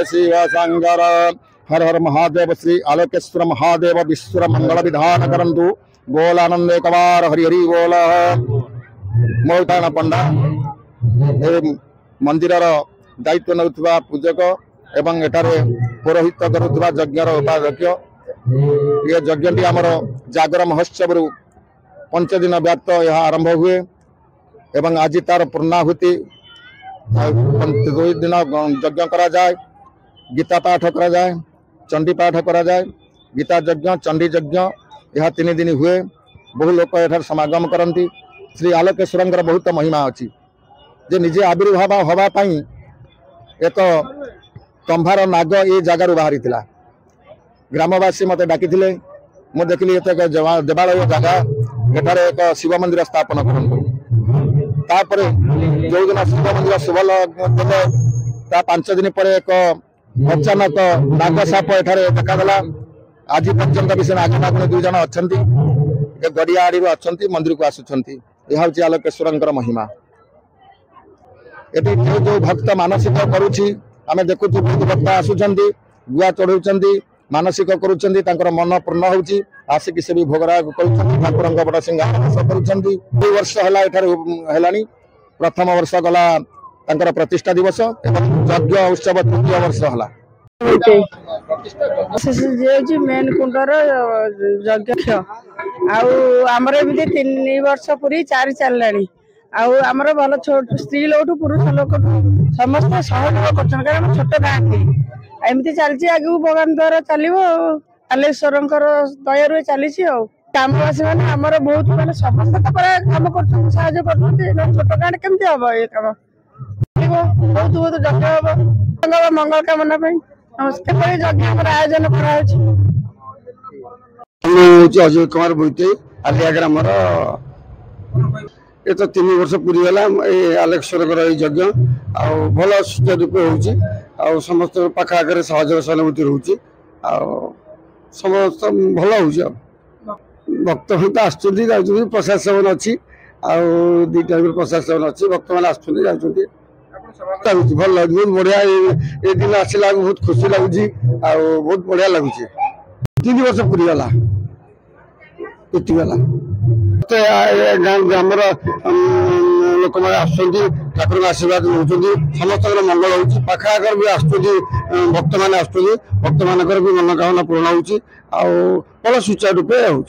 शिव शंकर हर हर महादेव श्री आलोकेश्वर महादेव विश्व मंगल विधान करंतु बोलानंद कवार हरि हरि बोल मोताण पंडा मंदिर दायित्व नौथुवा पूजक एवं एठारे पुरोहित करुवा यज्ञर उपाध्यक्ष ये यज्ञटी आमर जागर महोत्सव 5 दिन व्याप्त यह आरंभ हुए एवं आज तार पूर्णाहुति 2 दिन यज्ञ करा जाए गीता पाठ करा जाए चंडी पाठ करा जाए गीता यज्ञ चंडी यज्ञ यह 3 दिन हुए बहु लोक एठार समागम करती श्री आलोकेश्वर बहुत महिमा अच्छी जे निजे आविर्भाव हवा एक कंभार नाग ये जगार बाहरी ग्रामवासी मत डाकी मु देखली देवालय जगह एठार एक शिव मंदिर स्थापन करते जो दिन शिव मंदिर शुभ देले 5 दिन पर एक अचानक नाग साप एठार देखादेला आज पर्यंत भी से नाग नागुणी 2 जन अच्छा गड़िया आड़ी अच्छा मंदिर को आसुंच यह हूँ आलोकेश्वर महिमा ये जो भक्त मानसिक करुच्ची आम देखु बहुत भक्त आसुंच गुआ चढ़ाऊँ मानसिक कर मन पूर्ण होची आसिक से भी भोगराग ठाकुर बड़ सिंहास कर 2 वर्ष है प्रथम वर्ष गला प्रतिष्ठा दिवस यज्ञ उत्सव 3 वर्ष है मेन कुंडर यज्ञ आमर एमती 3 वर्ष पूरी 4 चलला आमर भल स्त्री लोग पुरुष लोग समस्त सहयोग कर छोट गाँ एमती चलती आगे भगवान द्वारा चलो कालेश्वर दया चली ग्रामवासी मैंने आमर बहुत मैंने समस्त कम कर छोट गाँ केमती हम ये कम बहुत बहुत यज्ञ हम मंगल कामना यज्ञ आयोजन कर अजय कुमार बोईते आलिया ग्राम ये तो 3 वर्ष पूरी गला आलोकेश्वर यज्ञ भल सुचारूपे हो समस्त पाखा आगे सहयोग सहानुभूति रोचे समस्त भल हो भक्त तो आसुँच प्रसाद सेवन अच्छी 2 टाइम प्रसाद सेवन अच्छी भक्त मैंने आसुँच भल लगे बहुत बढ़िया ये दिन आसला बहुत खुशी लगुच बहुत बढ़िया लगुच 3 वर्ष पूरी गला बीतीगला ग्राम लोक मैंने आसुँच ठाकुर आशीर्वाद नौ समस्त मंगल हो पाखागर भी आसुँच भक्त मैंने आसुँच भक्त मान भी मनोकामना पूर्ण हो सुचारू रूपे हो।